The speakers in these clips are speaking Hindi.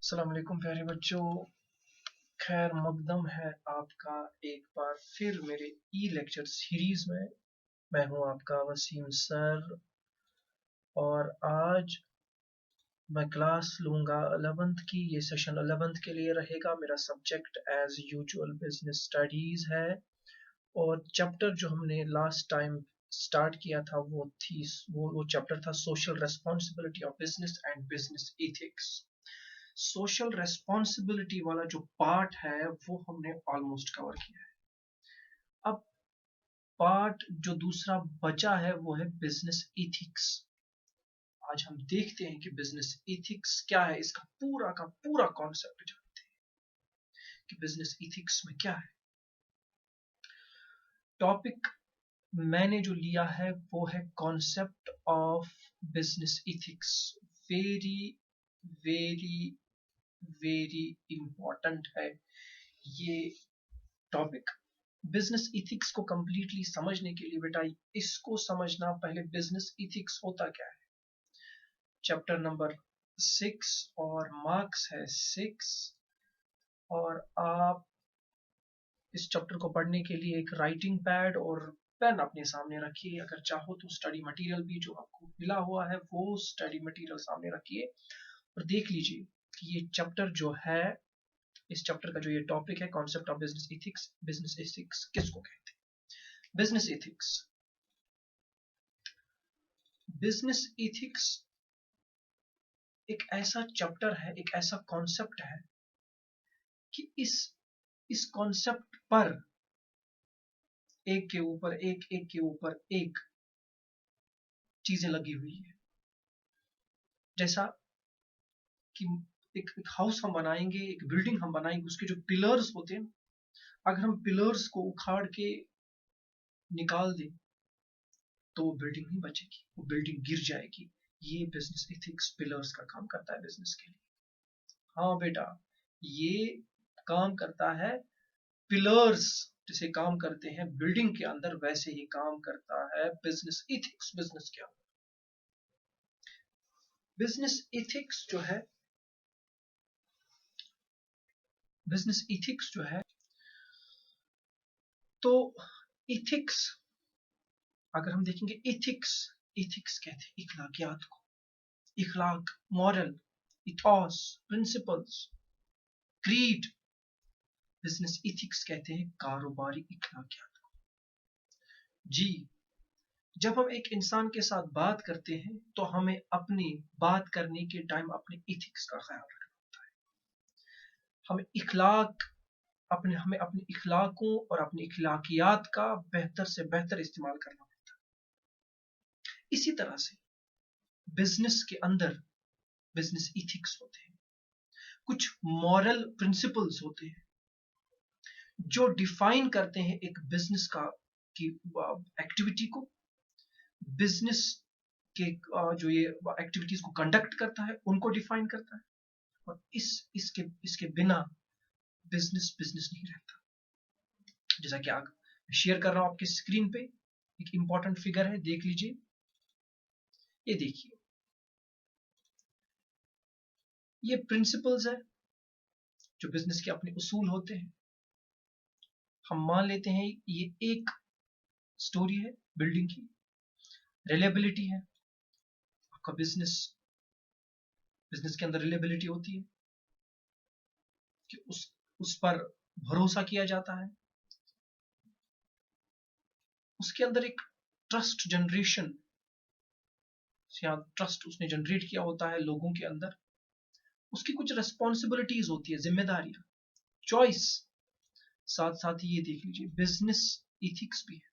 अस्सलाम वालेकुम प्यारे बच्चों। खैर मकदम है आपका एक बार फिर मेरे ई लेक्चर सीरीज में। मैं हूं आपका वसीम सर और आज मैं क्लास लूंगा 11th की। ये सेशन 11th के लिए रहेगा। मेरा subject as usual business studies है और चैप्टर जो हमने लास्ट टाइम स्टार्ट किया था वो चैप्टर था social responsibility of business and business ethics. Social responsibility वाला जो पार्ट है वो हमने ऑलमोस्ट कवर किया है। अब पार्ट जो दूसरा बचा है वो है बिजनेस एथिक्स। आज हम देखते हैं कि बिजनेस एथिक्स क्या है, इसका पूरा का पूरा कॉन्सेप्ट जानते हैं कि बिजनेस एथिक्स में क्या है। टॉपिक मैंने जो लिया है वो है concept of business ethics. Very very very important है ये टॉपिक। बिजनेस इथिक्स को कंप्लीटली समझने के लिए बेटा इसको समझना, पहले बिजनेस इथिक्स होता क्या है। चैप्टर नंबर 6 और मार्क्स है 6 और आप इस चैप्टर को पढ़ने के लिए एक राइटिंग पैड और पेन अपने सामने रखिए। अगर चाहो तो स्टडी मटेरियल भी जो आपको मिला हुआ है वो स्टडी मटेरियल सामने रखिए और देख लीजिए कि ये चैप्टर जो है, इस चैप्टर का जो ये टॉपिक है concept of business ethics, business ethics किसको कहते हैं। बिजनेस एथिक्स, बिजनेस एथिक्स एक ऐसा चैप्टर है, एक ऐसा कॉन्सेप्ट है कि इस कॉन्सेप्ट पर एक के ऊपर एक, एक के ऊपर एक चीजें लगी हुई है। जैसा कि एक हाउस हम बनाएंगे, एक बिल्डिंग हम बनाएंगे, उसके जो पिलर्स होते हैं, अगर हम पिलर्स को उखाड़ के निकाल दें तो वो बिल्डिंग नहीं बचेगी, वो बिल्डिंग गिर जाएगी। ये बिजनेस एथिक्स पिलर्स का काम करता है बिजनेस के लिए। हाँ बेटा, ये काम करता है पिलर्स जैसे काम करते हैं बिल्डिंग के अंदर, वैसे ही काम करता है बिजनेस इथिक्स बिजनेस के अंदर। बिजनेस इथिक्स जो है, बिजनेस इथिक्स जो है तो इथिक्स, अगर हम देखेंगे इथिक्स, इथिक्स कहते हैं इखलाकियात को। इखलाक, moral, ethos, principles, creed. Business ethics कहते हैं कारोबारी इखलाकियात को। जी, जब हम एक इंसान के साथ बात करते हैं तो हमें अपनी बात करने के टाइम अपने इथिक्स का ख्याल रखना होता है। हमें इखलाक, हमें अपने इखलाकों और अपनी इखलाकियात का बेहतर से बेहतर इस्तेमाल करना होता है। इसी तरह से बिजनेस के अंदर बिजनेस इथिक्स होते हैं, कुछ मॉरल प्रिंसिपल्स होते हैं जो डिफाइन करते हैं एक बिजनेस का की एक्टिविटी को, बिजनेस के जो ये एक्टिविटीज को कंडक्ट करता है उनको डिफाइन करता है। और इसके बिना बिजनेस बिजनेस नहीं रहता। जैसा कि आप शेयर कर रहा हूं आपके स्क्रीन पे, एक इंपॉर्टेंट फिगर है, देख लीजिए। ये देखिए, ये प्रिंसिपल्स है जो बिजनेस के अपने उसूल होते हैं। हम मान लेते हैं ये एक स्टोरी है बिल्डिंग की, रिलायबिलिटी है। आपका बिजनेस, बिजनेस के अंदर रिलायबिलिटी होती है कि उस पर भरोसा किया जाता है। उसके अंदर एक ट्रस्ट जनरेशन, या ट्रस्ट उसने जनरेट किया होता है लोगों के अंदर। उसकी कुछ रिस्पॉन्सिबिलिटीज होती है, जिम्मेदारियां, चॉइस। साथ साथ ही ये देख लीजिए बिजनेस इथिक्स भी है,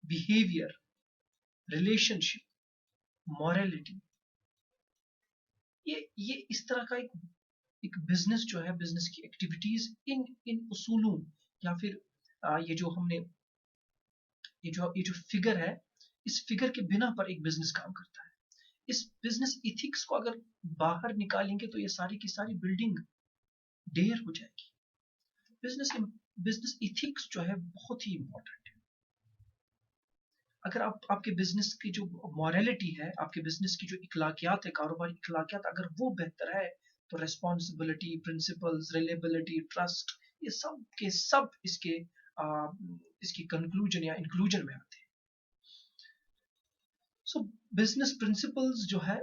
बिहेवियर, रिलेशनशिप, मॉरलिटी। ये इस तरह का एक बिजनेस जो है, बिजनेस की एक्टिविटीज इन इन उसूलों या फिर ये जो हमने ये जो फिगर है, इस फिगर के बिना पर एक बिजनेस काम करता है। इस बिजनेस इथिक्स को अगर बाहर निकालेंगे तो ये सारी की सारी बिल्डिंग ढेर हो जाएगी। बिजनेस बिजनेस इथिक्स जो है बहुत ही इंपॉर्टेंट है। अगर आप आपके बिजनेस की जो मॉरलिटी है, आपके बिजनेस की जो इखलाकियात है, कारोबारी इखलाकियात, अगर वो बेहतर है तो रेस्पॉन्सिबिलिटी, प्रिंसिपल्स, रिलेबिलिटी, ट्रस्ट, ये सब के सब इसकी कंक्लूजन या इंक्लूजन में आते हैं। सो बिजनेस प्रिंसिपल्स जो है,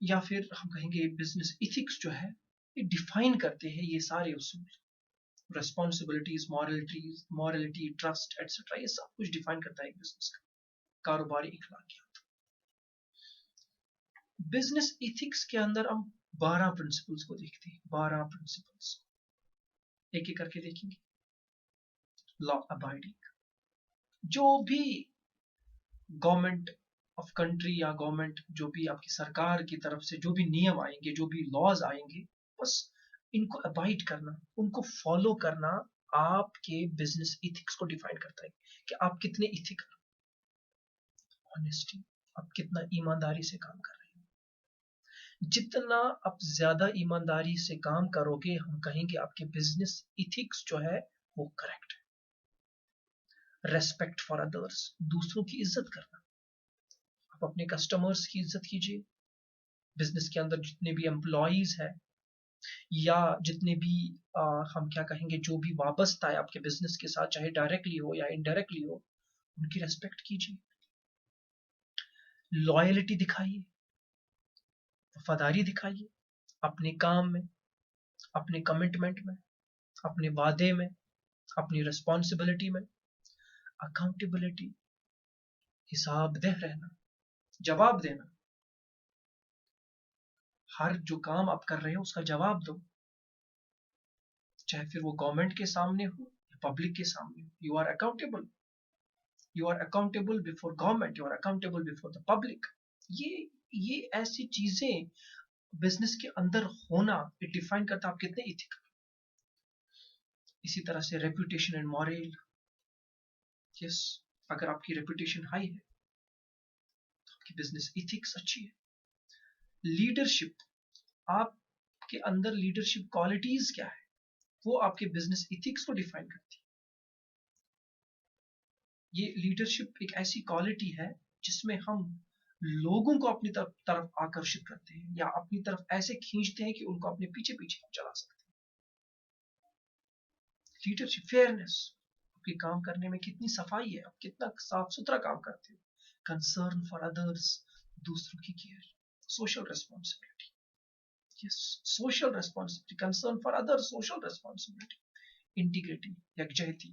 या फिर हम कहेंगे बिजनेस इथिक्स जो है, ये डिफाइन करते हैं ये सारे उसूल, रेस्पॉन्सिबिलिटीज, मॉरलिटी, ट्रस्ट एटसेट्रा, ये सब कुछ डिफाइन करता है एक बिजनेस का कारोबारी इखलाकियात। बिजनेस इथिक्स के अंदर हम 12 प्रिंसिपल्स को देखते हैं, 12 प्रिंसिपल्स एक एक करके देखेंगे। लॉ अबाइडिंग, जो भी गवर्नमेंट ऑफ कंट्री या गवर्नमेंट, जो भी आपकी सरकार की तरफ से जो भी नियम आएंगे, जो भी लॉज आएंगे, बस इनको अबाइड करना, उनको फॉलो करना आपके बिजनेस इथिक्स को डिफाइन करता है कि आप कितने इथिकल, ऑनेस्टी, आप कितना ईमानदारी से काम कर रहे हैं। जितना आप ज्यादा ईमानदारी से काम करोगे, हम कहेंगे आपके बिजनेस इथिक्स जो है वो करेक्ट है। रेस्पेक्ट फॉर अदर्स, दूसरों की इज्जत करना, आप अपने कस्टमर्स की इज्जत कीजिए। बिजनेस के अंदर जितने भी एम्प्लॉयज हैं या जितने भी हम क्या कहेंगे, जो भी वाबस्ता है आपके बिजनेस के साथ, चाहे डायरेक्टली हो या इनडायरेक्टली हो, उनकी रेस्पेक्ट कीजिए। लॉयल्टी दिखाइए, वफादारी दिखाइए अपने काम में, अपने कमिटमेंट में, अपने वादे में, अपनी रिस्पॉन्सिबिलिटी में। अकाउंटेबिलिटी, हिसाबदेह रहना, जवाब देना, हर जो काम आप कर रहे हो उसका जवाब दो, चाहे फिर वो गवर्नमेंट के सामने हो या पब्लिक के सामने हो। You are accountable, you are accountable before government, you are accountable before the public. ये ऐसी चीजें बिजनेस के अंदर होना, ये डिफाइन करता है आप कितने इथिकल। इसी तरह से रेपुटेशन एंड मॉरल, यस, अगर आपकी रेपुटेशन हाई है तो आपकी बिजनेस इथिक्स अच्छी है। लीडरशिप, आपके अंदर लीडरशिप क्वालिटीज क्या है, वो आपके बिजनेस इथिक्स को डिफाइन करती है। ये लीडरशिप एक ऐसी क्वालिटी है जिसमें हम लोगों को अपनी तरफ आकर्षित करते हैं या अपनी तरफ ऐसे खींचते हैं कि उनको अपने पीछे पीछे हम चला सकते हैं। लीडरशिप, फेयरनेस, आपके काम करने में कितनी सफाई है, आप कितना साफ सुथरा काम करते हो। कंसर्न फॉर अदर्स, दूसरों की care. Social responsibility, yes, social responsibility, concern for others, social responsibility. Integrity, यकजहती,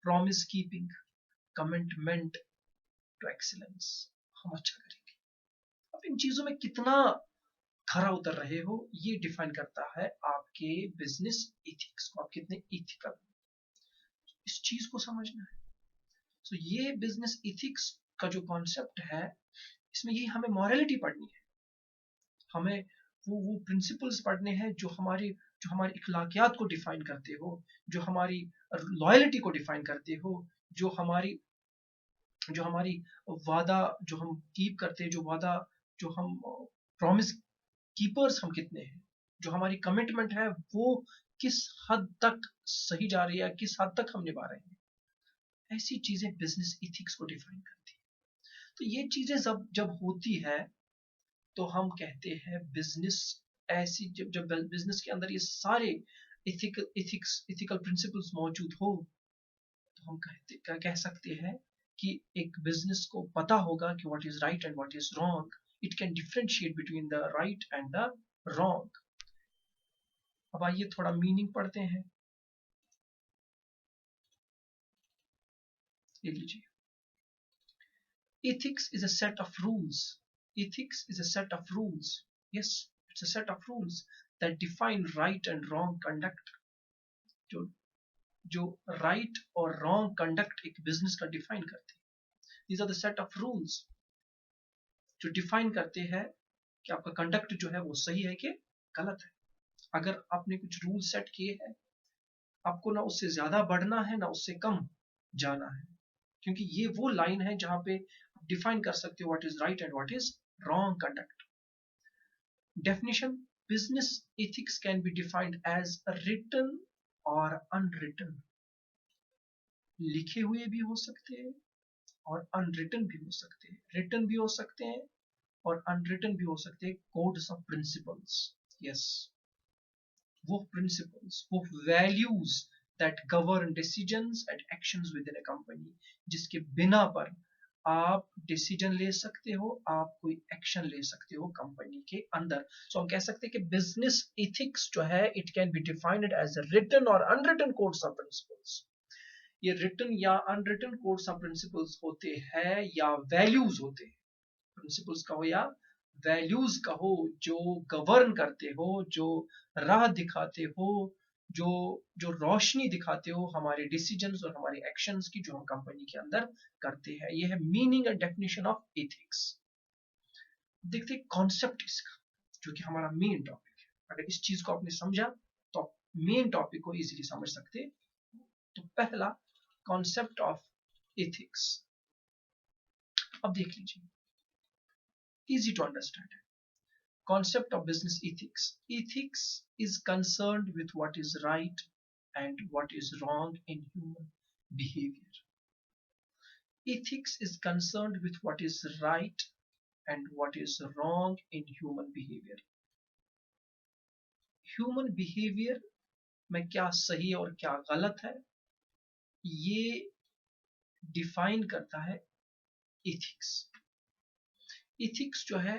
promise keeping, commitment to excellence, हम अच्छा करेंगे। अब इन चीजों में कितना खरा उतर रहे हो, ये डिफाइन करता है आपके बिजनेस इथिक्स को, आप कितने इथिकल, इस चीज को समझना है। तो ये बिजनेस इथिक्स का जो कॉन्सेप्ट है, इसमें ये हमें मॉरलिटी पढ़नी है, हमें वो प्रिंसिपल्स पढ़ने हैं जो हमारी इखलाकियात को डिफाइन करते हो, जो हमारी लॉयल्टी को डिफाइन करते हो, जो हमारी वादा जो हम कीप करते हैं, जो वादा जो हम प्रॉमिस कीपर्स हम कितने हैं, जो हमारी कमिटमेंट है वो किस हद तक सही जा रही है, किस हद तक हम निभा रहे हैं। ऐसी चीजें बिजनेस इथिक्स को डिफाइन करती है। तो ये चीजें जब होती है तो हम कहते हैं बिजनेस, ऐसी जब बिजनेस के अंदर ये सारे इथिकल प्रिंसिपल्स मौजूद हो, तो हम कह सकते हैं कि एक बिजनेस को पता होगा कि what is right and what is wrong. It can differentiate between the right and the wrong. अब आइए थोड़ा मीनिंग पढ़ते हैं, ले लीजिए। Ethics is a set of rules. Ethics is a set of rules. Yes, it's a set of rules that define right and wrong conduct. जो जो right और wrong conduct एक business का define करते हैं। These are the set of rules जो define करते हैं कि आपका conduct जो है वो सही है कि गलत है। अगर आपने कुछ रूल सेट किए हैं, आपको ना उससे ज्यादा बढ़ना है ना उससे कम जाना है, क्योंकि ये वो लाइन है जहां पे डिफाइन कर सकते हो what is right and what is wrong conduct. Definition, business ethics can be defined as written और अनरिटन। लिखे हुए भी हो सकते हैं और अनरिटन भी हो सकते हैं। रिटन भी हो सकते हैं और अनरिटन भी हो सकते हैं कोड्स ऑफ प्रिंसिपल्स। यस, वो प्रिंसिपल्स, वो values that govern decisions and actions with in a company, जिसके बिना पर आप डिसीजन ले सकते हो, आप कोई एक्शन ले सकते हो कंपनी के अंदर। सो हम कह सकते हैं कि बिजनेस एथिक्स जो है it can be defined as written और अनरिटन कोड्स ऑफ प्रिंसिपल्स। ये रिटन या अनरिटन कोड्स ऑफ प्रिंसिपल्स होते हैं या वैल्यूज होते हैं, प्रिंसिपल्स कहो या वैल्यूज कहो, जो गवर्न करते हो, जो राह दिखाते हो, जो जो रोशनी दिखाते हो हमारे डिसीजंस और हमारे एक्शंस की, जो हम कंपनी के अंदर करते हैं। ये है meaning and definition of ethics. देखते कॉन्सेप्ट इसका, जो कि हमारा मेन टॉपिक है। अगर इस चीज को आपने समझा तो आप मेन टॉपिक को इजीली समझ सकते। तो पहला कॉन्सेप्ट ऑफ एथिक्स, अब देख लीजिए, easy to understand. Concept of business ethics. Ethics is concerned with what is right and what is wrong in human behavior. Ethics is concerned with what is right and what is wrong in human behavior. Human behavior में क्या सही और क्या गलत है, ये डिफाइन करता है ethics. Ethics जो है,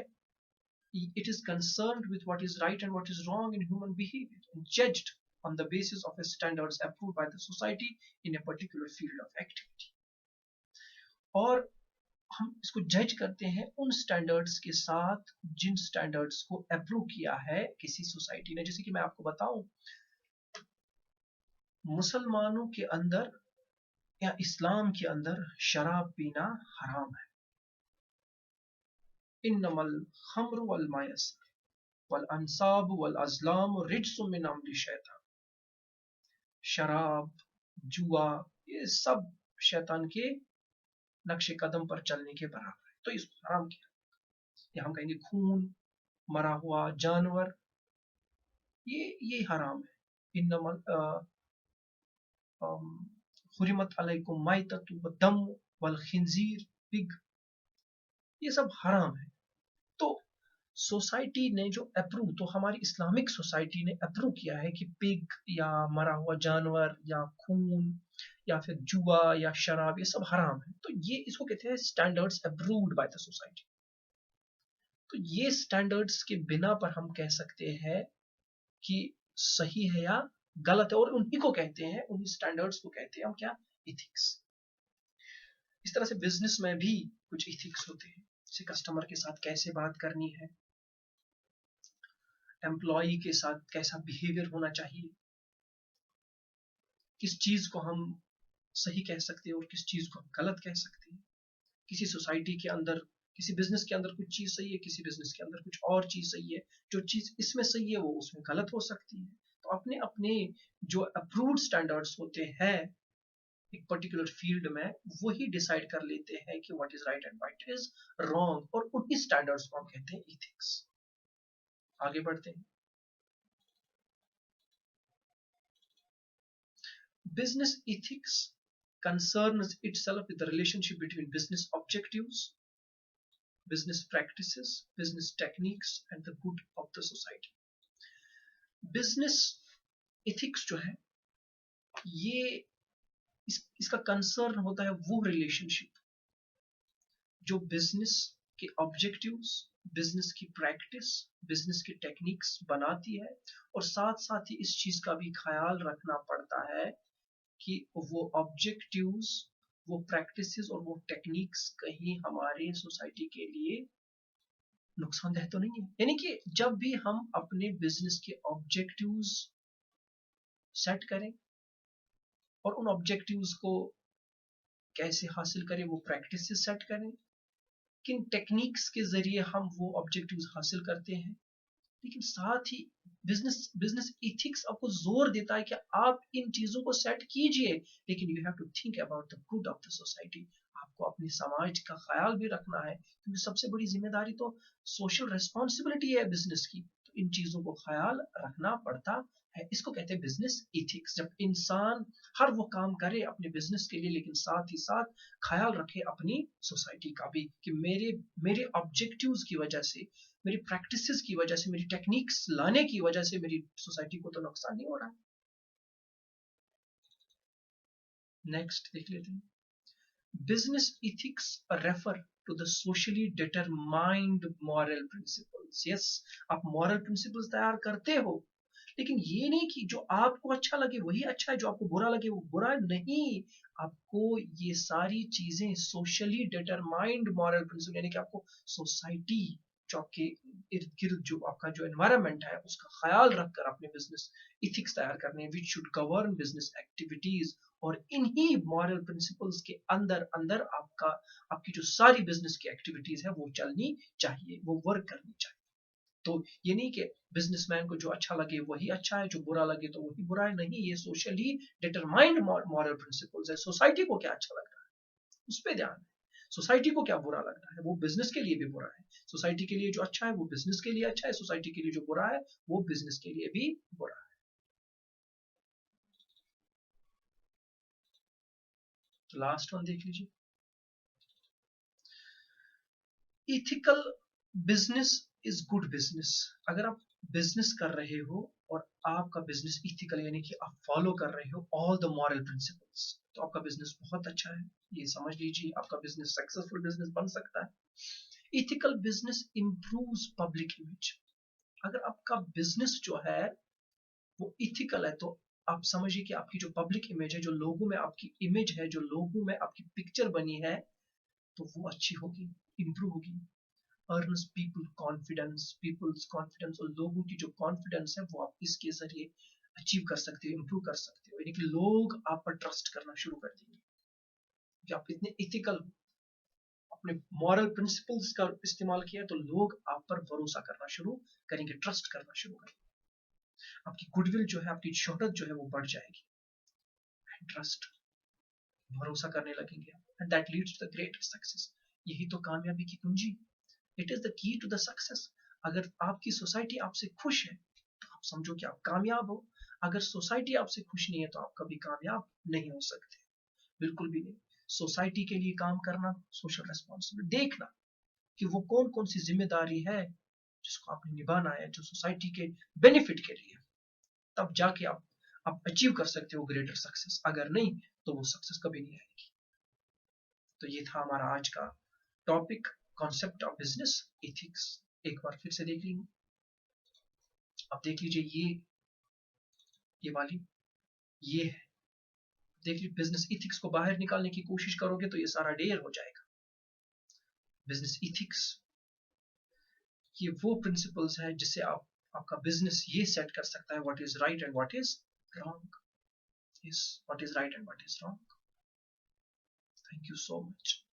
it is concerned with what is right and what is wrong in human behavior and judged on the basis of standards approved by the society in a particular field of activity. और हम इसको जज करते हैं उन स्टैंडर्ड्स के साथ जिन स्टैंडर्ड्स को अप्रूव किया है किसी सोसाइटी ने। जैसे कि मैं आपको बताऊं, मुसलमानों के अंदर या इस्लाम के अंदर शराब पीना हराम है। इन्नमल खम्र वल मायसर वल अंसाब वल अज़लाम रिज्सुम मिन अमली शैतान। शराब, जुआ, ये सब शैतान के नक्शे कदम पर चलने के बराबर है, तो इसको हराम किया। या हम कहेंगे खून, मरा हुआ जानवर, ये हराम है। इन्नमल हुरिमत अलैकुम मैततु वद्दम वल खिंजीर, पिग, ये सब हराम है। तो सोसाइटी ने जो अप्रूव, तो हमारी इस्लामिक सोसाइटी ने अप्रूव किया है कि पिग या मरा हुआ जानवर या खून या फिर जुआ या शराब, ये सब हराम है। तो ये इसको कहते हैं standards approved by the society. तो ये स्टैंडर्ड्स के बिना पर हम कह सकते हैं कि सही है या गलत है, और उन्हीं को कहते हैं, उन्हीं स्टैंडर्ड्स को कहते हैं हम क्या, एथिक्स। इस तरह से बिजनेस में भी कुछ एथिक्स होते हैं, जैसे कस्टमर के साथ कैसे बात करनी है, एम्प्लॉई के साथ कैसा बिहेवियर होना चाहिए, किस चीज को हम सही कह सकते हैं और किस चीज को हम गलत कह सकते हैं। किसी सोसाइटी के अंदर, किसी बिजनेस के अंदर कुछ चीज सही है, किसी बिजनेस के अंदर कुछ और चीज सही है। जो चीज इसमें सही है वो उसमें गलत हो सकती है। तो अपने अपने जो अप्रूव्ड स्टैंडर्ड्स होते हैं एक पर्टिकुलर फील्ड में, वही डिसाइड कर लेते हैं कि what is right and what is wrong, और उन्हीं स्टैंडर्ड्स को हम कहते हैं एथिक्स। आगे बढ़ते हैं। Business ethics concerns itself with the relationship between business objectives, business practices, business techniques, and the good of the society. Business ethics जो है, ये इसका कंसर्न होता है वो रिलेशनशिप जो बिजनेस के ऑब्जेक्टिव्स, बिजनेस की प्रैक्टिस, बिजनेस की टेक्निक्स बनाती है, और साथ साथ ही इस चीज का भी ख्याल रखना पड़ता है कि वो ऑब्जेक्टिव्स, वो प्रैक्टिसेस और वो टेक्निक्स कहीं हमारे सोसाइटी के लिए नुकसानदेह तो नहीं है। यानी कि जब भी हम अपने बिजनेस के ऑब्जेक्टिव्स सेट करें और उन ऑब्जेक्टिव्स को कैसे हासिल करें, वो प्रैक्टिसेस सेट करें, किन टेक्निक्स के जरिए हम वो ऑब्जेक्टिव्स हासिल करते हैं, लेकिन साथ ही बिजनेस एथिक्स आपको जोर देता है कि आप इन चीजों को सेट कीजिए, लेकिन you have to think about the good of the society. आपको अपने समाज का ख्याल भी रखना है, क्योंकि सबसे बड़ी जिम्मेदारी तो सोशल रेस्पॉन्सिबिलिटी है बिजनेस की। तो तो इन चीजों को ख्याल रखना पड़ता है। इसको कहते हैं बिजनेस इथिक्स। जब इंसान हर वो काम करे अपने बिजनेस के लिए, लेकिन साथ ही साथ ख्याल रखे अपनी सोसाइटी का भी, कि मेरे मेरे ऑब्जेक्टिव्स की वजह से, मेरी प्रैक्टिसेस की वजह से, मेरी टेक्निक्स लाने की वजह से मेरी सोसाइटी को तो नुकसान नहीं हो रहा है। नेक्स्ट देख लेते हैं। Business ethics refer to the socially determined moral principles. Yes, आप moral principles तैयार करते हो, लेकिन ये नहीं कि जो आपको अच्छा लगे वही अच्छा है, जो आपको बुरा लगे वो बुरा नहीं। आपको ये सारी चीजें सोशली डिटरमाइंड मॉरल प्रिंसिपल, यानी कि आपको सोसाइटी, जो आपके इर्द गिर्द जो आपका जो एनवायरनमेंट है उसका ख्याल रखकर अपने बिजनेस इथिक्स तैयार करने हैं, which should govern business activities. और इन्हीं मॉरल प्रिंसिपल्स के अंदर अंदर आपकी जो सारी बिजनेस की एक्टिविटीज है वो चलनी चाहिए, वो वर्क करनी चाहिए। तो ये नहीं कि बिजनेसमैन को जो अच्छा लगे वही अच्छा है, जो बुरा लगे तो वही बुरा है, नहीं। ये सोशली डिटरमाइंड मॉरल प्रिंसिपल्स है। सोसाइटी को क्या अच्छा लग रहा है उस पर ध्यान है, सोसाइटी को क्या बुरा लग रहा है वो बिजनेस के लिए भी बुरा है, सोसाइटी के लिए जो अच्छा है वो बिजनेस के लिए अच्छा है, सोसाइटी के लिए जो बुरा है वो बिजनेस के लिए भी बुरा है। तो लास्ट वन देख लीजिए, ethical business is good business. अगर आप बिजनेस कर रहे हो और आपका बिजनेस इथिकल, यानी कि आप फॉलो कर रहे हो ऑल द मॉरल प्रिंसिपल्स, तो आपका बिजनेस बहुत अच्छा है। ये समझ लीजिए आपका बिजनेस सक्सेसफुल बिजनेस बन सकता है। Ethical business improves public image. अगर आपका बिजनेस जो है वो इथिकल है, तो आप समझिए कि आपकी जो पब्लिक इमेज है, जो लोगों में आपकी इमेज है, जो लोगों में आपकी पिक्चर बनी है, तो वो अच्छी होगी, इंप्रूव होगी। Earns people confidence, people's confidence, और लोगों की जो कॉन्फिडेंस है वो आप इसके जरिए अचीव कर सकते हो, इंप्रूव कर सकते हो, यानी कि लोग आप पर ट्रस्ट करना शुरू कर देंगे कि आप इतने इथिकल, अपने मॉरल प्रिंसिपल्स का इस्तेमाल किया, तो लोग आप पर भरोसा करना शुरू करेंगे, ट्रस्ट करना शुरू करेंगे। आपकी गुडविल जो है, आपकी शोहरत जो है वो बढ़ जाएगी, ट्रस्ट, भरोसा करने लगेंगे, and that leads to the great success. यही तो कामयाबी की कुंजी, it is the key to the success. अगर आपकी सोसाइटी आपसे खुश है तो आप समझो कि आप कामयाब हो। अगर सोसाइटी आपसे खुश नहीं है तो आप कभी कामयाब नहीं हो सकते, बिल्कुल भी नहीं। सोसाइटी के लिए काम करना, सोशल रेस्पॉन्सिबिलिटी देखना कि वो कौन कौन सी जिम्मेदारी है जिसको आपने निभाना है, जो सोसाइटी के बेनिफिट के लिए, तब जाके आप अचीव कर सकते हो ग्रेटर सक्सेस। अगर नहीं तो वो सक्सेस कभी नहीं आएगी। तो ये था हमारा आज का topic, concept of business ethics. एक बार फिर से देख लीजिए, अब देख लीजिए ये वाली, ये है, देख लीजिए। बिजनेस इथिक्स को बाहर निकालने की कोशिश करोगे तो ये सारा ढेर हो जाएगा। बिजनेस इथिक्स ये वो प्रिंसिपल्स है जिससे आपका बिजनेस ये सेट कर सकता है what is right and what is wrong, is what is right and what is wrong. Thank you so much.